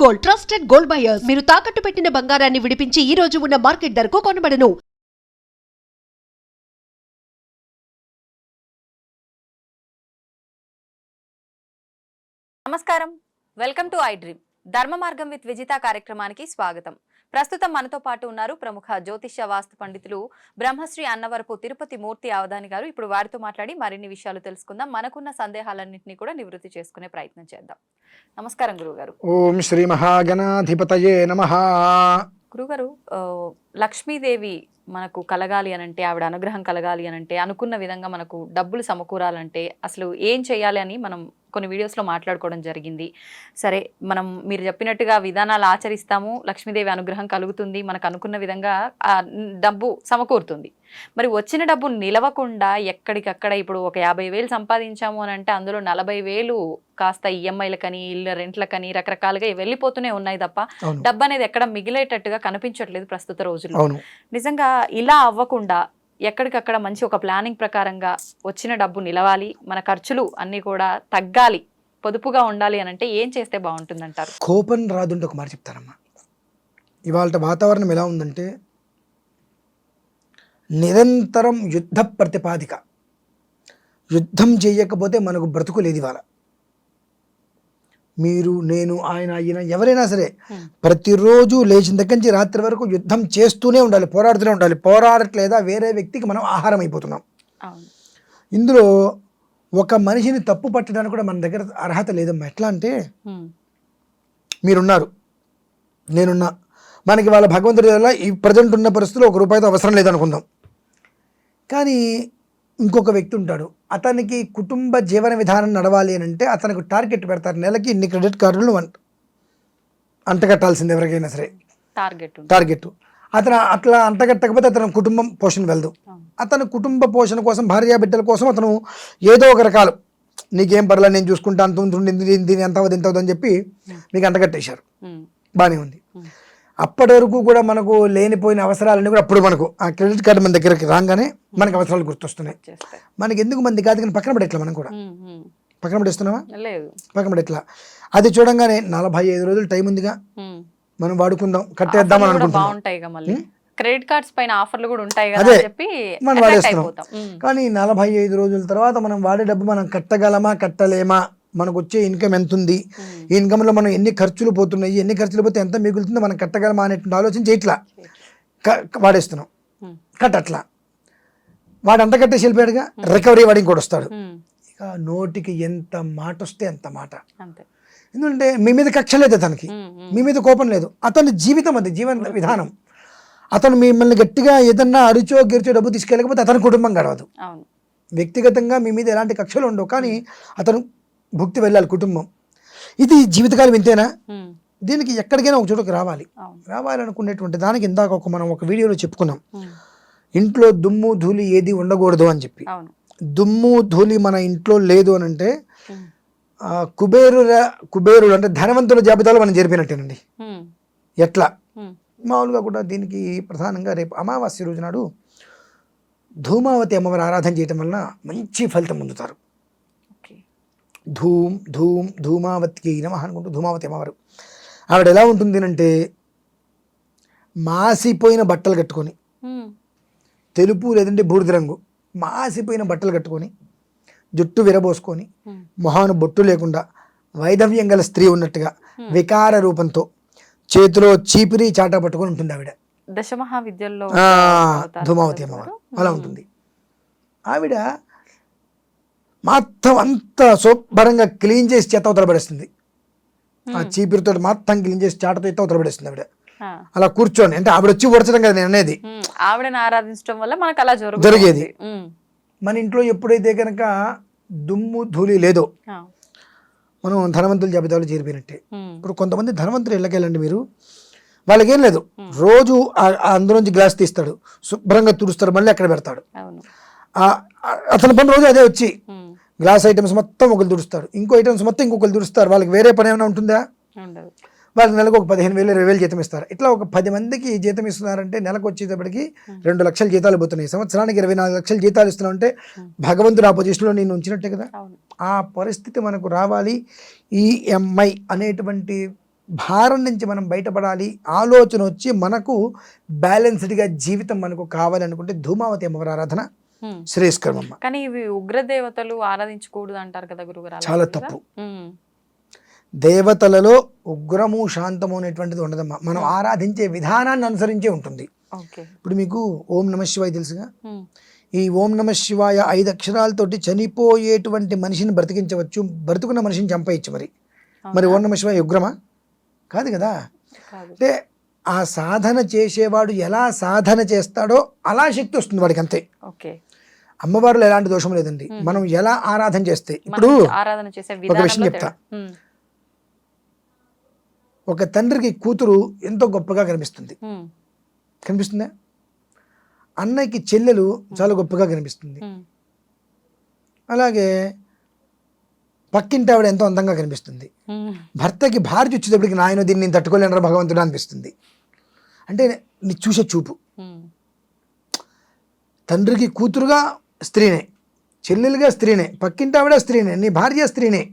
Gold, trusted gold buyers. మీరు తాకట్టు పెట్టిన బంగారాన్ని విడిపించి ఈ రోజు ఉన్న మార్కెట్ ధరకు కొనబడను. నమస్కారం, వెల్కమ్ టు ఐ డ్రీమ్. ధర్మ మార్గం విత్ విజిత కార్యక్రమానికి స్వాగతం. ప్రస్తుతం మనతో పాటు ఉన్నారు ప్రముఖ జ్యోతిష్య వాస్తు పండితులు బ్రహ్మశ్రీ అన్నవరపు తిరుపతి మూర్తి అవధాని గారు. ఇప్పుడు వారితో మాట్లాడి మరిన్ని విషయాలు తెలుసుకుందాం. మనకున్న సందేహాలన్నింటినీ కూడా నివృత్తి చేసుకునే ప్రయత్నం చేద్దాం. నమస్కారం గురుగారు. ఓం శ్రీ మహాగణాధిపతయే నమః. గురుగారు, లక్ష్మీదేవి మనకు కలగాలి అనంటే, ఆవిడ అనుగ్రహం కలగాలి అనంటే, అనుకున్న విధంగా మనకు డబ్బులు సమకూరాలంటే అసలు ఏం చేయాలి అని మనం కొన్ని వీడియోస్లో మాట్లాడుకోవడం జరిగింది. సరే, మీరు చెప్పినట్టుగా విధానాలు ఆచరిస్తాము, లక్ష్మీదేవి అనుగ్రహం కలుగుతుంది, మనకు అనుకున్న విధంగా ఆ డబ్బు సమకూరుతుంది. మరి వచ్చిన డబ్బు నిలవకుండా ఎక్కడికక్కడ ఇప్పుడు ఒక 50,000 సంపాదించాము అని అంటే అందులో 40,000 కాస్త ఈఎంఐలకని, ఇళ్ళ రెంట్లకని రకరకాలుగా వెళ్ళిపోతూనే ఉన్నాయి తప్ప డబ్బు అనేది ఎక్కడ మిగిలేటట్టుగా కనిపించట్లేదు ప్రస్తుత రోజుల్లో. నిజంగా ఇలా అవ్వకుండా ఎక్కడికక్కడ మంచి ఒక ప్లానింగ్ ప్రకారంగా వచ్చిన డబ్బు నిలవాలి, మన ఖర్చులు అన్నీ కూడా తగ్గాలి, పొదుపుగా ఉండాలి అని అంటే ఏం చేస్తే బాగుంటుందంటారు? కోపం రాదుంటే ఒక మాట చెప్తారమ్మా. ఇవాళ వాతావరణం ఎలా ఉందంటే నిరంతరం యుద్ధ ప్రతిపాదిక. యుద్ధం చేయకపోతే మనకు బ్రతుకు లేదు. ఇవాళ మీరు, నేను, ఆయన, ఈయన ఎవరైనా సరే ప్రతిరోజు లేచిన దగ్గర నుంచి రాత్రి వరకు యుద్ధం చేస్తూనే ఉండాలి, పోరాడుతూనే ఉండాలి. పోరాడట్లేదా వేరే వ్యక్తికి మనం ఆహారం అయిపోతున్నాం. ఇందులో ఒక మనిషిని తప్పు పట్టడానికి కూడా మన దగ్గర అర్హత లేదమ్మా. ఎట్లా అంటే మీరున్నారు, నేనున్నా, మనకి వాళ్ళ భగవంతుడి వల్ల ఈ ప్రజెంట్ ఉన్న పరిస్థితుల్లో ₹1 అవసరం లేదనుకుందాం. కానీ ఇంకొక వ్యక్తి ఉంటాడు, అతనికి కుటుంబ జీవన విధానం నడవాలి అని అంటే అతనికి టార్గెట్ పెడతారు, నెలకి ఇన్ని క్రెడిట్ కార్డులు అంటగట్టాల్సింది ఎవరికైనా సరే టార్గెట్. అతను అట్లా అంటగట్టకపోతే అతను కుటుంబం పోషణ వెళ్దు. అతను కుటుంబ పోషణ కోసం, భార్య బిడ్డల కోసం అతను ఏదో ఒక రకాలు, నీకేం పర్లేదు నేను చూసుకుంటా, అంత దీని ఎంత అవుతుంది అని చెప్పి మీకు అంటగట్టేశారు. బాగానే ఉంది. అప్పటి వరకు కూడా మనకు లేనిపోయిన అవసరాలన్నీ కూడా అప్పుడు మనకు ఆ క్రెడిట్ కార్డు మన దగ్గరికి రాగానే మనకు అవసరాలు గుర్తొస్తున్నాయి. మనకి ఎందుకు మంది కాదు కానీ పక్కన పడేట్లా, మనం కూడా పక్కన పడేస్తున్నావా? పక్కన పడేట్లా. అది చూడంగానే 45 రోజులు టైం ఉందిగా, మనం వాడుకుందాం, కట్టేద్దామని అనుకుంటున్నాం. క్రెడిట్ కార్డ్స్ పైన ఆఫర్లు కూడా ఉంటాయి కదా, అదే చెప్పి మనం వాడేస్తున్నాం. కానీ 45 రోజుల తర్వాత మనం వాడే డబ్బు మనం కట్టగలమా కట్టలేమా, మనకు వచ్చే ఇన్కమ్ ఎంత ఉంది, ఈ ఇన్కమ్లో మనం ఎన్ని ఖర్చులు పోతున్నాయి, ఎన్ని ఖర్చులు పోతే ఎంత మిగులుతుందో మనం కట్టగలమా అనేటువంటి ఆలోచన చేయట్లా, వాడేస్తున్నాం. కట్టట్లా, వాడు అంత కట్టేసి వెళ్ళిపోయాడుగా, రికవరీ వాడి ఇంకోటి వస్తాడు. ఇక నోటికి ఎంత మాట వస్తే అంత మాట. ఎందుకంటే మీ మీద కక్ష లేదు అతనికి, మీ మీద కోపం లేదు, అతని జీవితం అది, జీవన విధానం. అతను మిమ్మల్ని గట్టిగా ఏదన్నా అరిచో గిరిచో డబ్బు తీసుకెళ్ళకపోతే అతని కుటుంబం గడవదు. వ్యక్తిగతంగా మీ మీద ఎలాంటి కక్షలు ఉండవు, కానీ అతను భుక్తి వెళ్ళాలి కుటుంబం. ఇది జీవితకాలం ఇంతేనా? దీనికి ఎక్కడికైనా ఒక చోటుకి రావాలనుకునేటువంటి దానికి ఇందాక మనం ఒక వీడియోలో చెప్పుకున్నాం, ఇంట్లో దుమ్ము ధూళి ఏది ఉండకూడదు అని చెప్పి. దుమ్ము ధూళి మన ఇంట్లో లేదు అని అంటే కుబేరులు అంటే ధనవంతుల జాబితాలో మనం జరిపినట్టేనండి. ఎట్లా? మామూలుగా కూడా దీనికి ప్రధానంగా రేపు అమావాస్య రోజు నాడు ధూమావతి అమ్మవారి ఆరాధన చేయటం వలన మంచి ఫలితం పొందుతారు. ధూమావతికి నమః అనుకుంటూ ధూమావతి అమ్మవారు ఆవిడ ఎలా ఉంటుంది అంటే మాసిపోయిన బట్టలు కట్టుకొని, తెలుపు లేదంటే బూడిద రంగు మాసిపోయిన బట్టలు కట్టుకొని, జుట్టు విరబోసుకొని, మొహాను బొట్టు లేకుండా వైధవ్యం గల స్త్రీ ఉన్నట్టుగా వికార రూపంతో చేతిలో చీపిరి చాటా పట్టుకొని ఉంటుంది ఆవిడ. దశమహావిద్యల్లో ధూమావతి అమ్మవారు అలా ఉంటుంది. ఆవిడ మొత్తం అంతా శుభ్రంగా క్లీన్ చేసి చేత అవతల పడేస్తుంది. ఆ చీపిరితో మొత్తం క్లీన్ చేసి చాటతో ఎత్త అవతల పడేస్తుంది ఆవిడ. అలా కూర్చొని, అంటే ఆవిడ వచ్చి ఊడ్చడం కదా నేను అనేది, ఆవిడని ఆరాధించడం వల్ల మనకు అలా జరిగేది. మన ఇంట్లో ఎప్పుడైతే కనుక దుమ్ము ధూళి లేదో మనం ధనవంతుల జాబితాలో చేరిపోయినట్టే. ఇప్పుడు కొంతమంది ధనవంతులు ఇళ్ళకి వెళ్ళండి మీరు, వాళ్ళకేం లేదు, రోజు అందులోంచి గ్లాస్ తీస్తాడు, శుభ్రంగా తుడుస్తాడు, మళ్ళీ అక్కడ పెడతాడు. అతని పని రోజు అదే, వచ్చి గ్లాస్ ఐటమ్స్ మొత్తం ఒకరు తుడుస్తాడు, ఇంకో ఐటమ్స్ మొత్తం ఇంకొకరు తుడుస్తారు. వాళ్ళకి వేరే పని ఏమైనా ఉంటుందా? వాళ్ళకి నెలకు ఒక 15,000 20,000 జీతం ఇస్తారు. ఇట్లా ఒక 10 మందికి జీతం ఇస్తున్నారంటే నెలకు వచ్చేటప్పటికి 2 లక్షల జీతాలు పోతున్నాయి. సంవత్సరానికి 24 లక్షల జీతాలు ఇస్తున్నామంటే భగవంతుడు ఆ పొజిషన్లో నేను ఉంచినట్టే కదా. ఆ పరిస్థితి మనకు రావాలి. ఈఎంఐ అనేటువంటి భారం నుంచి మనం బయటపడాలి, ఆలోచన వచ్చి మనకు బ్యాలెన్స్డ్గా జీవితం మనకు కావాలనుకుంటే ధూమావతి అమ్మవారి ఆరాధన శ్రేయస్కరం అమ్మ. కానీ ఇవి ఉగ్రదేవతలు ఆరాధించకూడదు అంటారు కదా గురుగారు, అలా చాలా ఉందా? తప్పు. దేవతలలో ఉగ్రము శాంతము అనేటువంటిది ఉండదమ్మా. మనం ఆరాధించే విధానాన్ని అనుసరించే ఉంటుంది. ఓకే. ఇప్పుడు మీకు ఓం నమ శివాయ తెలుసుగా, ఈ ఓం నమ శివాయ 5 అక్షరాలతోటి చనిపోయేటువంటి మనిషిని బ్రతికించవచ్చు, బ్రతుకున్న మనిషిని చంపేయచ్చు. మరి ఓం నమ శివాయ ఉగ్రమా? కాదు కదా. కాదు. అంటే ఆ సాధన చేసేవాడు ఎలా సాధన చేస్తాడో అలా శక్తి వస్తుంది వాడికి, అంతే. ఓకే. అమ్మవారిలో ఎలాంటి దోషం లేదండి. మనం ఎలా ఆరాధన చేస్తే, ఇప్పుడు ఆరాధన చేసే ఒక విధానంలో విషయం చెప్తా. తేడా. ఒక తండ్రికి కూతురు ఎంతో గొప్పగా కనిపిస్తుంది, కనిపిస్తుందా? అన్నయ్యకి చెల్లెలు చాలా గొప్పగా కనిపిస్తుంది. అలాగే పక్కింటి ఆవిడ ఎంతో అందంగా కనిపిస్తుంది. భర్తకి భార్య వచ్చేటప్పటికి నాయన దీన్ని నేను తట్టుకోలేనరా భగవంతుడు అనిపిస్తుంది. అంటే నీ చూసే చూపు. తండ్రికి కూతురుగా స్త్రీనే, చెల్లెలుగా స్త్రీనే, పక్కింటి ఆవిడ స్త్రీనే, నీ భార్య స్త్రీనే.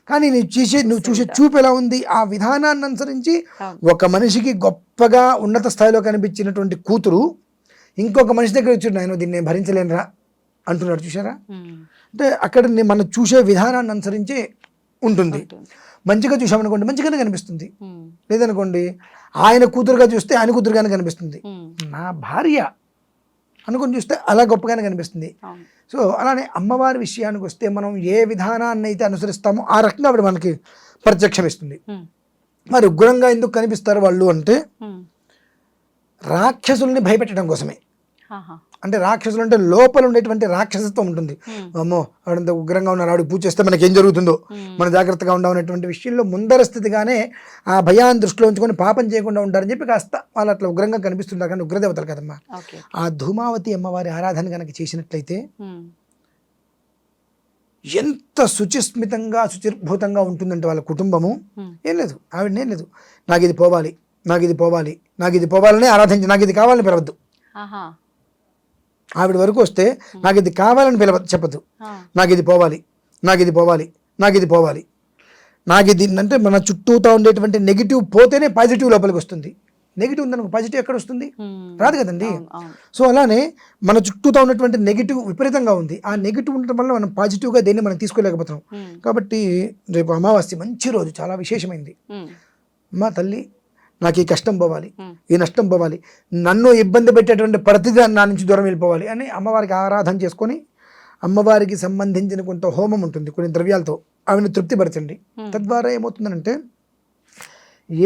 కానీ నువ్వు చూసే చూపు ఎలా ఉంది? ఆ విధానాన్ని అనుసరించి ఒక మనిషికి గొప్పగా ఉన్నత స్థాయిలో కనిపించినటువంటి కూతురు ఇంకొక మనిషి దగ్గర వచ్చి నేను దీన్ని నేను భరించలేనురా అంటున్నాడు. చూసారా? అంటే అక్కడ మనం చూసే విధానాన్ని అనుసరించి ఉంటుంది. మంచిగా చూసామనుకోండి మంచిగానే కనిపిస్తుంది, లేదనుకోండి ఆయన కూతురుగా చూస్తే ఆయన కూతురుగానే కనిపిస్తుంది, నా భార్య అనుకుని చూస్తే అలా గొప్పగానే కనిపిస్తుంది. సో అలానే అమ్మవారి విషయానికి వస్తే మనం ఏ విధానాన్ని అయితే అనుసరిస్తామో ఆ రకంగా ఆవిడ మనకి ప్రత్యక్షం ఇస్తుంది. మరి ఉగ్రంగా ఎందుకు కనిపిస్తారు వాళ్ళు అంటే రాక్షసుల్ని భయపెట్టడం కోసమే. అంటే రాక్షసులు అంటే లోపల ఉండేటువంటి రాక్షసత్వం ఉంటుంది. అమ్మో ఆవిడంత ఉగ్రంగా ఉన్నారు, ఆవిడకి పూజ చేస్తే మనకి ఏం జరుగుతుందో మన జాగ్రత్తగా ఉండవనేటువంటి విషయంలో ముందర స్థితిగానే ఆ భయాన్ని దృష్టిలో ఉంచుకొని పాపం చేయకుండా ఉంటారని చెప్పి కాస్త వాళ్ళు అట్లా ఉగ్రంగా కనిపిస్తుంటారు. కానీ ఉగ్రదేవతలు కదమ్మా. ఆ ధూమావతి అమ్మవారి ఆరాధన కనుక చేసినట్లయితే ఎంత శుచిస్మితంగా శుచిర్భూతంగా ఉంటుందంటే వాళ్ళ కుటుంబము. ఏం లేదు, ఆవిడనేం లేదు నాకు ఇది పోవాలి, నాకు ఇది పోవాలి, నాకు ఇది పోవాలని ఆరాధించి నాకు ఇది కావాలని పిలవద్దు. ఆవిడ వరకు వస్తే నాకు ఇది కావాలని చెప్పద్దు. నాకు ఇది పోవాలి, నాకు ఇది పోవాలి, నాకు ఇది పోవాలి, నాకు ఇది అంటే మన చుట్టూతా ఉండేటువంటి నెగిటివ్ పోతేనే పాజిటివ్ లోపలికి వస్తుంది. నెగిటివ్ ఉందనుకో పాజిటివ్ ఎక్కడ వస్తుంది? రాదు కదండి. సో అలానే మన చుట్టూతా ఉన్నటువంటి నెగిటివ్ విపరీతంగా ఉంది. ఆ నెగిటివ్ ఉండటం వల్ల మనం పాజిటివ్గా దేన్ని మనం తీసుకోలేకపోతున్నాం. కాబట్టి రేపు అమావాస్య మంచి రోజు, చాలా విశేషమైంది. మా తల్లి నాకు ఈ కష్టం పోవాలి, ఈ నష్టం పోవాలి, నన్ను ఇబ్బంది పెట్టేటువంటి ప్రతిదాన్ని నా నుంచి దూరం వెళ్ళిపోవాలి అని అమ్మవారికి ఆరాధన చేసుకొని అమ్మవారికి సంబంధించిన కొంత హోమం ఉంటుంది కొన్ని ద్రవ్యాలతో, ఆవిని తృప్తిపరచండి. తద్వారా ఏమవుతుందంటే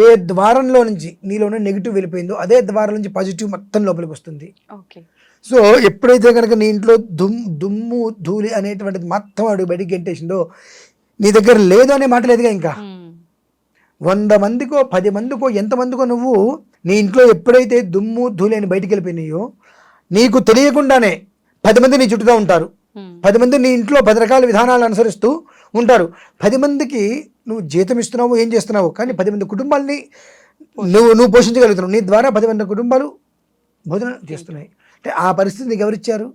ఏ ద్వారంలో నుంచి నీలోనే నెగిటివ్ వెళ్ళిపోయిందో అదే ద్వారం నుంచి పాజిటివ్ మొత్తం లోపలికి వస్తుంది. సో ఎప్పుడైతే కనుక నీ ఇంట్లో దుమ్ము ధూళి అనేటువంటిది మొత్తం అడుగు బయటికి గెంటేసిందో నీ దగ్గర లేదు అనే మాట లేదుగా. ఇంకా 100 మందికో 10 మందికో ఎంతమందికో నువ్వు నీ ఇంట్లో ఎప్పుడైతే దుమ్ము ధూళి అని బయటికి వెళ్ళిపోయినాయో నీకు తెలియకుండానే 10 మంది నీ చుట్టూతో ఉంటారు. 10 మంది నీ ఇంట్లో 10 రకాల విధానాలు అనుసరిస్తూ ఉంటారు. 10 మందికి నువ్వు జీతం ఇస్తున్నావు, ఏం చేస్తున్నావు, కానీ 10 మంది కుటుంబాలని నువ్వు పోషించగలుగుతున్నావు. నీ ద్వారా 10 మంది కుటుంబాలు భోజనం చేస్తున్నాయి. అంటే ఆ పరిస్థితి నీకు ఎవరిచ్చారు?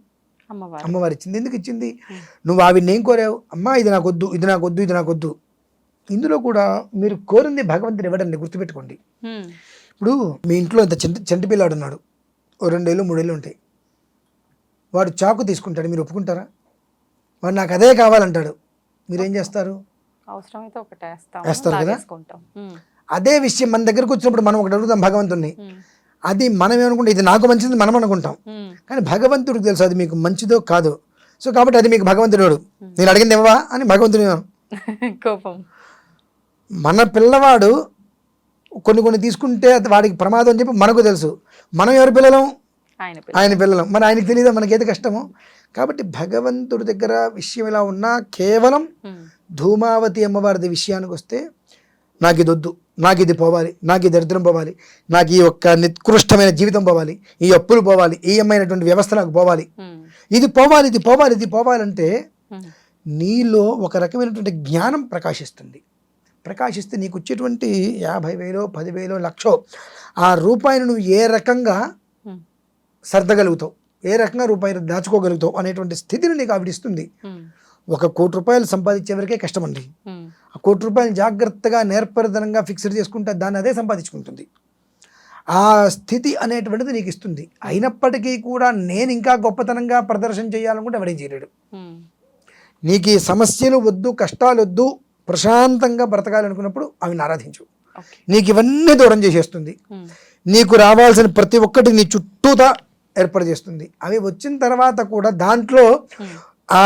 అమ్మవారు ఇచ్చింది. ఎందుకు ఇచ్చింది? నువ్వు ఆవిడ్ని ఏం కోరావు? అమ్మా ఇది నాకొద్దు, ఇది నాకొద్దు, ఇది నాకొద్దు. ఇందులో కూడా మీరు కోరింది భగవంతుని ఇవ్వడండి, గుర్తుపెట్టుకోండి. ఇప్పుడు మీ ఇంట్లో ఇంత చంటి పిల్లాడు ఉన్నాడు, 2 ఏళ్ళు 3 ఏళ్ళు ఉంటాయి. వాడు చాకు తీసుకుంటాడు, మీరు ఒప్పుకుంటారా? వాడు నాకు అదే కావాలంటాడు, మీరేం చేస్తారు? వేస్తారు కదా. అదే విషయం మన దగ్గరకు వచ్చినప్పుడు మనం ఒకటి అడుగుతాం భగవంతుడిని, అది మనం ఏమనుకుంటాం, ఇది నాకు మంచిది మనం అనుకుంటాం, కానీ భగవంతుడికి తెలుసు అది మీకు మంచిదో కాదో. సో కాబట్టి అది మీకు భగవంతుడు నేను అడిగింది ఇవ్వవా అని భగవంతుని కోపం. మన పిల్లవాడు కొన్ని తీసుకుంటే వాడికి ప్రమాదం అని చెప్పి మనకు తెలుసు. మనం ఎవరి పిల్లలం? ఆయన పిల్లలం. మరి ఆయనకి తెలియదా మనకేది కష్టమో? కాబట్టి భగవంతుడి దగ్గర విషయం ఎలా ఉన్నా కేవలం ధూమావతి అమ్మవారి విషయానికి వస్తే నాకు ఇది వద్దు, నాకు ఇది పోవాలి, నాకు ఈ దరిద్రం పోవాలి, నాకు ఈ ఒక్క నికృష్టమైన జీవితం పోవాలి, ఈ అప్పులు పోవాలి, ఈ అమ్మైనటువంటి వ్యవస్థ నాకు పోవాలి, ఇది పోవాలి, ఇది పోవాలి, ఇది పోవాలంటే నీలో ఒక రకమైనటువంటి జ్ఞానం ప్రకాశిస్తుంది. ప్రకాశిస్తే నీకు వచ్చేటువంటి 50,000 10,000 1,00,000 ఆ రూపాయిని నువ్వు ఏ రకంగా సర్దగలుగుతావు, ఏ రకంగా రూపాయిని దాచుకోగలుగుతావు అనేటువంటి స్థితిని నీకు ఆవిడిస్తుంది. 1 కోటి రూపాయలు సంపాదించే వరకే కష్టం అండి. ఆ 1 కోటి రూపాయలు జాగ్రత్తగా నేర్పరితనంగా ఫిక్స్డ్ చేసుకుంటే దాన్ని అదే సంపాదించుకుంటుంది. ఆ స్థితి అనేటువంటిది నీకు ఇస్తుంది. అయినప్పటికీ కూడా నేను ఇంకా గొప్పతనంగా ప్రదర్శన చేయాలనుకుంటే ఎవడేం చేయలేడు. నీకు ఈ సమస్యలు వద్దు, కష్టాలు వద్దు, ప్రశాంతంగా బ్రతకాలనుకున్నప్పుడు అవి ఆరాధించు. నీకు ఇవన్నీ దూరం చేసేస్తుంది. నీకు రావాల్సిన ప్రతి ఒక్కటి నీ చుట్టూతా ఏర్పాటు చేస్తుంది. అవి వచ్చిన తర్వాత కూడా దాంట్లో ఆ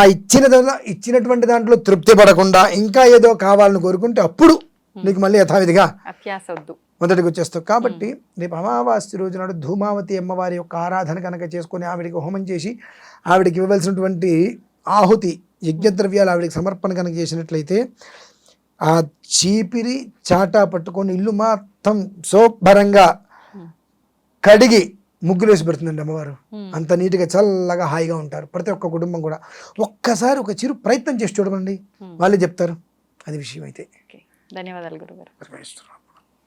ఇచ్చినటువంటి దాంట్లో తృప్తి పడకుండా ఇంకా ఏదో కావాలని కోరుకుంటే అప్పుడు నీకు మళ్ళీ యథావిధిగా మొదటికి వచ్చేస్తావు. కాబట్టి రేపు అమావాస్య రోజు నాడు ధూమావతి అమ్మవారి యొక్క ఆరాధన కనుక చేసుకొని ఆవిడికి హోమం చేసి ఆవిడికి ఇవ్వవలసినటువంటి ఆహుతి యజ్ఞద్రవ్యాలు ఆవిడికి సమర్పణ కనుక చేసినట్లయితే ఆ చీపిరి చాటా పట్టుకొని ఇల్లు మొత్తం శుభ్రంగా కడిగి ముగ్గులు వేసి పెడుతుందండి అమ్మవారు. అంత నీట్గా చల్లగా హాయిగా ఉంటారు ప్రతి ఒక్క కుటుంబం కూడా. ఒక్కసారి ఒక చిరు ప్రయత్నం చేసి చూడమండి, వాళ్ళే చెప్తారు అది విషయం అయితే. ధన్యవాదాలు గురుగారు.